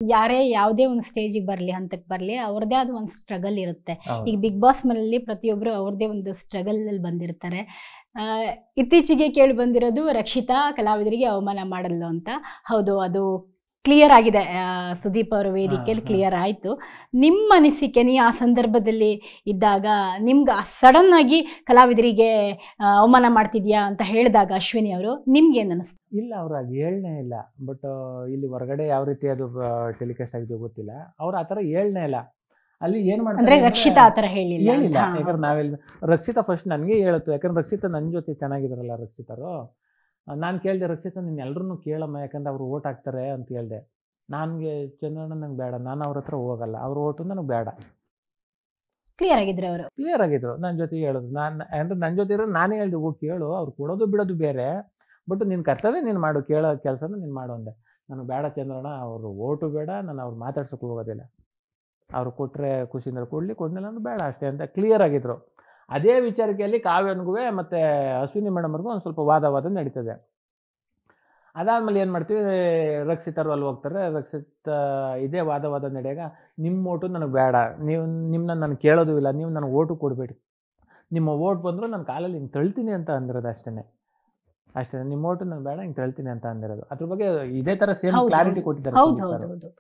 ಯಾರೇ ಯಾವುದೇ ಒಂದು ಸ್ಟೇಜಿಗೆ ಬರಲಿ, ಹಂತಕ್ಕೆ ಬರಲಿ, ಅವ್ರದ್ದೇ ಆದ ಒಂದು ಸ್ಟ್ರಗಲ್ ಇರುತ್ತೆ. ಹೌದು. ಈಗ ಬಿಗ್ ಬಾಸ್ ಮನೇಲಿ ಪ್ರತಿಯೊಬ್ಬರು ಅವ್ರದ್ದೇ ಒಂದು ಸ್ಟ್ರಗಲಲ್ಲಿ ಬಂದಿರ್ತಾರೆ. ಇತ್ತೀಚೆಗೆ ಕೇಳಿ ಬಂದಿರೋದು ರಕ್ಷಿತಾ ಕಲಾವಿದರಿಗೆ ಅವಮಾನ ಮಾಡಲ್ಲ ಅಂತ. ಹೌದು, ಅದು ಕ್ಲಿಯರ್ ಆಗಿದೆ. ಸುದೀಪ್ ಅವರ ವೇದಿಕೆಯಲ್ಲಿ ಕ್ಲಿಯರ್ ಆಯಿತು. ನಿಮ್ಮ ಅನಿಸಿಕೆ, ನೀವು ಆ ಸಂದರ್ಭದಲ್ಲಿ ಇದ್ದಾಗ ನಿಮ್ಗೆ ಸಡನ್ ಆಗಿ ಕಲಾವಿದರಿಗೆ ಅವಮಾನ ಮಾಡ್ತಿದ್ಯಾ ಅಂತ ಹೇಳಿದಾಗ ಅಶ್ವಿನಿ ಅವರು ನಿಮ್ಗೇನು ಅನಿಸ್ತು? ಇಲ್ಲ, ಅವ್ರು ಅದು ಹೇಳನೇ ಇಲ್ಲ. ಬಟ್ ಇಲ್ಲಿ ಹೊರಗಡೆ ಯಾವ ರೀತಿ ಅದು ಟೆಲಿಕಾಸ್ಟ್ ಆಗಿದೆಯೋ ಗೊತ್ತಿಲ್ಲ. ಅವ್ರು ಆ ಥರ ಹೇಳನೇ ಇಲ್ಲ. ಅಲ್ಲಿ ಏನು ಅಂದ್ರೆ ಮಾಡ್ತಾರೆ ರಕ್ಷಿತಾ ಆ ಥರ ಹೇಳಿಲ್ಲ. ಹೇಳಿಲ್ಲ. ಯಾಕಂದ್ರೆ ನಾವೆಲ್ಲ ರಕ್ಷಿತಾ ಫಸ್ಟ್ ನನಗೆ ಹೇಳುತ್ತೆ. ಯಾಕಂದ್ರೆ ರಕ್ಷಿತಾ ನನ್ನ ಜೊತೆ ಚೆನ್ನಾಗಿದ್ದಾರಲ್ಲ ರಕ್ಷಿತಾರು. ನಾನು ಕೇಳಿದೆ, ರಕ್ಷಿತಾ ನೀನು ಎಲ್ಲರೂ ಕೇಳಮ್ಮ, ಯಾಕಂದ್ರೆ ಅವ್ರು ಓಟ್ ಹಾಕ್ತಾರೆ ಅಂತ ಹೇಳಿದೆ. ನನಗೆ ಚಂದ್ರಣ್ಣ ನಂಗೆ ಬೇಡ, ನಾನು ಅವ್ರ ಹತ್ರ ಹೋಗಲ್ಲ, ಅವ್ರ ಓಟು ನನಗೆ ಬೇಡ. ಕ್ಲಿಯರ್ ಆಗಿದ್ರು ಅವರು. ಕ್ಲಿಯರ್ ಆಗಿದ್ರು. ನನ್ನ ಜೊತೆ ಹೇಳೋದು, ನಾನು ಅಂದರೆ ನನ್ನ ಜೊತೆ ಇರೋ ನಾನೇ ಹೇಳಿದೆ, ಹೋಗಿ ಕೇಳು, ಅವ್ರು ಕೊಡೋದು ಬಿಡೋದು ಬೇರೆ, ಬಟ್ ನಿನ್ನ ಕರ್ತವ್ಯ ನೀನು ಮಾಡು, ಕೇಳೋ ಕೆಲಸನ ನೀನು ಮಾಡು ಅಂದೆ. ನನಗೆ ಬೇಡ ಚಂದ್ರಣ್ಣ, ಅವರು ಓಟು ಬೇಡ, ನಾನು ಅವ್ರು ಮಾತಾಡ್ಸೋಕೆ ಹೋಗೋದಿಲ್ಲ, ಅವ್ರು ಕೊಟ್ಟರೆ ಖುಷಿಯಿಂದ ಕೊಡಲಿ, ಕೊಡಲಿಲ್ಲ ಅಂದ್ರೆ ಬೇಡ ಅಷ್ಟೇ ಅಂತ ಕ್ಲಿಯರ್ ಆಗಿದ್ರು. ಅದೇ ವಿಚಾರಕ್ಕೆ ಕಾವ್ಯನಿಗೂ ಮತ್ತು ಅಶ್ವಿನಿ ಮೇಡಮ್ರಿಗೂ ಒಂದು ಸ್ವಲ್ಪ ವಾದ ನಡೀತದೆ. ಅದಾದಮೇಲೆ ಏನು ಮಾಡ್ತೀವಿ, ರಕ್ಷಿತರು ಅಲ್ಲಿ ಹೋಗ್ತಾರೆ. ರಕ್ಷಿತ ಇದೇ ವಾದ ನಡೆಯಾಗ ನಿಮ್ಮ ಓಟು ನನಗೆ ಬೇಡ, ನೀವು ನಿಮ್ಮನ್ನ ನಾನು ಕೇಳೋದು ಇಲ್ಲ, ನೀವು ನನಗೆ ಓಟು ಕೊಡಬೇಡಿ, ನಿಮ್ಮ ಓಟ್ ಬಂದರೂ ನಾನು ಕಾಲಲ್ಲಿ ಹಿಂಗೆ ತಳ್ತೀನಿ ಅಂತ ಅಂದಿರೋದು ಅಷ್ಟೇ. ನಿಮ್ಮ ಓಟು ನನಗೆ ಬೇಡ, ಹಿಂಗೆ ತಳ್ತೀನಿ ಅಂತ ಅಂದಿರೋದು. ಅದ್ರ ಬಗ್ಗೆ ಇದೇ ಥರ ಸೇಮ್ ಕ್ಲಾರಿಟಿ ಕೊಟ್ಟಿದ್ದಾರೆ.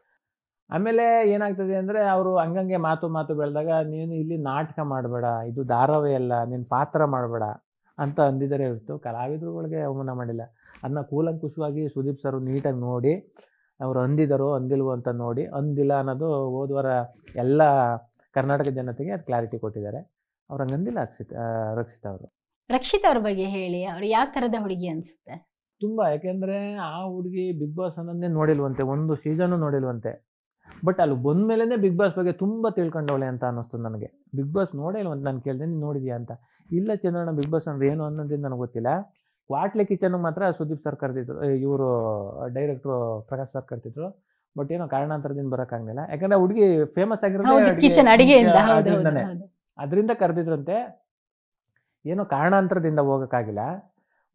ಆಮೇಲೆ ಏನಾಗ್ತದೆ ಅಂದರೆ, ಅವರು ಹಂಗಂಗೆ ಮಾತು ಬೆಳೆದಾಗ ನೀನು ಇಲ್ಲಿ ನಾಟಕ ಮಾಡಬೇಡ, ಇದು ಧಾರಾವಾಹಿ ಅಲ್ಲ, ನೀನು ಪಾತ್ರ ಮಾಡಬೇಡ ಅಂತ ಅಂದಿದ್ದಾರೆ ಹೊರತು ಕಲಾವಿದರುಗಳಿಗೆ ಅವಮಾನ ಮಾಡಿಲ್ಲ. ಅದನ್ನ ಕೂಲಂಕುಷವಾಗಿ ಸುದೀಪ್ ಸರ್ ನೀಟಾಗಿ ನೋಡಿ, ಅವರು ಅಂದಿದ್ದಾರೋ ಅಂದಿಲ್ವೋ ಅಂತ ನೋಡಿ, ಅಂದಿಲ್ಲ ಅನ್ನೋದು ಹೋದ್ವಾರ ಎಲ್ಲ ಕರ್ನಾಟಕ ಜನತೆಗೆ ಅದು ಕ್ಲಾರಿಟಿ ಕೊಟ್ಟಿದ್ದಾರೆ. ಅವ್ರು ಹಂಗಂದಿಲ್ಲ ರಕ್ಷಿತಾ ಅವರು. ರಕ್ಷಿತಾ ಅವ್ರ ಬಗ್ಗೆ ಹೇಳಿ, ಅವ್ರು ಯಾವ ಥರದ ಹುಡುಗಿ ಅನಿಸುತ್ತೆ? ತುಂಬ. ಯಾಕೆಂದರೆ ಆ ಹುಡುಗಿ ಬಿಗ್ ಬಾಸ್ ಅನ್ನೋದೇ ನೋಡಿಲ್ವಂತೆ, ಒಂದು ಸೀಸನ್ನು ನೋಡಿಲ್ವಂತೆ. ಬಟ್ ಅಲ್ಲಿ ಬಂದ ಮೇಲೇ ಬಿಗ್ ಬಾಸ್ ಬಗ್ಗೆ ತುಂಬ ತಿಳ್ಕೊಂಡವಳೆ ಅಂತ ಅನ್ನಿಸ್ತು ನನಗೆ. ಬಿಗ್ ಬಾಸ್ ನೋಡೇ ಇಲ್ವಂತ. ನಾನು ಕೇಳಿದೆ, ನೀನು ನೋಡಿದ್ಯಾ ಅಂತ. ಇಲ್ಲ ಚಂದ್ರಣ್ಣ, ಬಿಗ್ ಬಾಸ್ ಅಂದ್ರೆ ಏನು ಅನ್ನೋದು ನನಗೆ ಗೊತ್ತಿಲ್ಲ. ಕ್ವಾಟ್ಲೆ ಕಿಚನ್ಗೆ ಮಾತ್ರ ಸುದೀಪ್ ಸರ್ ಕರೆದಿದ್ರು, ಇವರು ಡೈರೆಕ್ಟ್ರು ಪ್ರಕಾಶ್ ಸರ್ ಕರೆದಿದ್ರು. ಬಟ್ ಏನೋ ಕಾರಣಾಂತರದಿಂದ ಬರೋಕ್ಕಾಗಲಿಲ್ಲ. ಯಾಕಂದರೆ ಹುಡುಗಿ ಫೇಮಸ್ ಆಗಿರೋದೇ ಅದರಿಂದ ಕರೆದಿದ್ರಂತೆ. ಏನೋ ಕಾರಣಾಂತರದಿಂದ ಹೋಗೋಕ್ಕಾಗಿಲ್ಲ.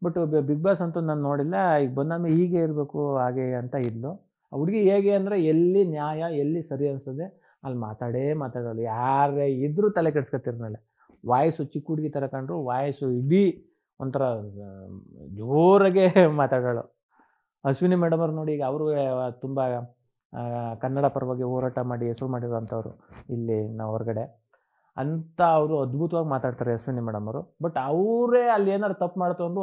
ಬಟ್ ಬಿಗ್ ಬಾಸ್ ಅಂತೂ ನಾನು ನೋಡಿಲ್ಲ. ಈಗ ಬಂದಾದ್ಮೇಲೆ ಹೀಗೆ ಇರಬೇಕು ಹಾಗೆ ಅಂತ ಇದ್ಲು. ಆ ಹುಡುಗಿ ಹೇಗೆ ಅಂದರೆ, ಎಲ್ಲಿ ನ್ಯಾಯ ಎಲ್ಲಿ ಸರಿ ಅನಿಸ್ತದೆ ಅಲ್ಲಿ ಮಾತಾಡೋಲ್ಲ. ಯಾರೇ ಇದ್ರೂ ತಲೆ ಕೆಡ್ಸ್ಕೊತಿರ್ನಲ್ಲ. ವಾಯ್ಸು ಚಿಕ್ಕ ಹುಡುಗಿ ಥರ ಕಂಡ್ರು ವಾಯ್ಸು ಇಡೀ ಒಂಥರ ಜೋರಾಗೆ ಮಾತಾಡೋಳು. ಅಶ್ವಿನಿ ಮೇಡಮ್ ಅವ್ರು ನೋಡಿ, ಈಗ ಅವರು ತುಂಬ ಕನ್ನಡ ಪರವಾಗಿ ಹೋರಾಟ ಮಾಡಿ ಹೆಸರು ಮಾಡಿರೋವಂಥವ್ರು ಇಲ್ಲಿ ನಾವು ಹೊರಗಡೆ ಅಂತ. ಅವರು ಅದ್ಭುತವಾಗಿ ಮಾತಾಡ್ತಾರೆ ಅಶ್ವಿನಿ ಮೇಡಮ್ ಅವರು. ಬಟ್ ಅವರೇ ಅಲ್ಲಿ ಏನಾರು ತಪ್ಪು ಮಾಡ್ತಂದ್ರು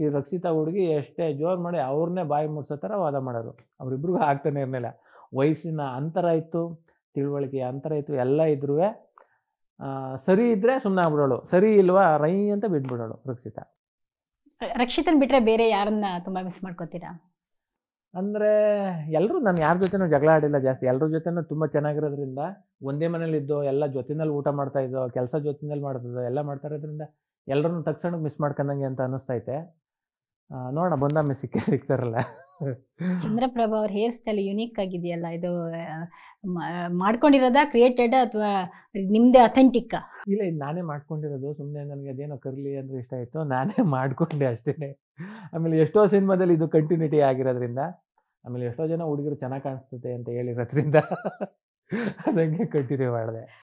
ಈ ರಕ್ಷಿತಾ ಹುಡುಗಿ ಎಷ್ಟೇ ಜೋರು ಮಾಡಿ ಅವ್ರನ್ನೇ ಬಾಯಿ ಮುಡ್ಸೋ ಥರ ವಾದ ಮಾಡೋರು. ಅವರಿಬ್ರಿಗೂ ಆಗ್ತಾನೆ ಇರಲಿಲ್ಲ. ವಯಸ್ಸಿನ ಅಂತರ ಇತ್ತು, ತಿಳುವಳಿಕೆಯ ಅಂತರ ಇತ್ತು, ಎಲ್ಲ ಇದ್ರೂ ಸರಿ ಇದ್ದರೆ ಸುಮ್ಮನೆ ಆಗ್ಬಿಡೋಳು, ಸರಿ ಇಲ್ವಾ ರೈ ಅಂತ ಬಿಟ್ಬಿಡೋಳು ರಕ್ಷಿತಾ. ರಕ್ಷಿತನ್ ಬಿಟ್ಟರೆ ಬೇರೆ ಯಾರನ್ನ ತುಂಬ ಮಿಸ್ ಮಾಡ್ಕೋತೀರಾ? ಅಂದರೆ ಎಲ್ಲರೂ, ನಾನು ಯಾರ ಜೊತೆನೂ ಜಗಳ ಆಡಿಲ್ಲ ಜಾಸ್ತಿ. ಎಲ್ಲರ ಜೊತೆನೂ ತುಂಬ ಚೆನ್ನಾಗಿರೋದ್ರಿಂದ, ಒಂದೇ ಮನೇಲಿದ್ದೋ, ಎಲ್ಲ ಜೊತೆಯಲ್ಲಿ ಊಟ ಮಾಡ್ತಾಯಿದ್ದೋ, ಕೆಲಸ ಜೊತೆಯಲ್ಲಿ ಮಾಡ್ತಿದ್ದೋ, ಎಲ್ಲ ಮಾಡ್ತಾ ಇರೋದ್ರಿಂದ ಎಲ್ಲರನ್ನೂ ತಕ್ಷಣಕ್ಕೆ ಮಿಸ್ ಮಾಡ್ಕೊಂಡಂಗೆ ಅಂತ ಅನ್ನಿಸ್ತೈತೆ. ನೋಡೋಣ, ಬಂದಾಮೆ ಸಿಗ್ತಾರಲ್ಲ. ಚಂದ್ರಪ್ರಭಾ ಅವ್ರ ಹೇರ್ ಸ್ಟೈಲ್ ಯುನೀಕ್ ಆಗಿದೆಯಲ್ಲ, ಇದು ಮಾಡ್ಕೊಂಡಿರೋದಾ, ಕ್ರಿಯೇಟೆಡ್ ಅಥವಾ ನಿಮ್ಮದೇ ಅಥೆಂಟಿಕ್ಕಾ? ಇಲ್ಲ, ಇದು ನಾನೇ ಮಾಡ್ಕೊಂಡಿರೋದು. ಸುಮ್ಮನೆ ನನಗೆ ಅದೇನೋ ಕರ್ಲಿ ಅಂದರೆ ಇಷ್ಟ ಆಯಿತು, ನಾನೇ ಮಾಡಿಕೊಂಡೆ ಅಷ್ಟೇ. ಆಮೇಲೆ ಎಷ್ಟೋ ಸಿನಿಮಾದಲ್ಲಿ ಇದು ಕಂಟಿನ್ಯೂಟಿ ಆಗಿರೋದ್ರಿಂದ, ಆಮೇಲೆ ಎಷ್ಟೋ ಜನ ಹುಡುಗರು ಚೆನ್ನಾಗಿ ಕಾಣಿಸ್ತದೆ ಅಂತ ಹೇಳಿರೋದ್ರಿಂದ ಅದಂಗೆ ಕಂಟಿನ್ಯೂ ಮಾಡಿದೆ.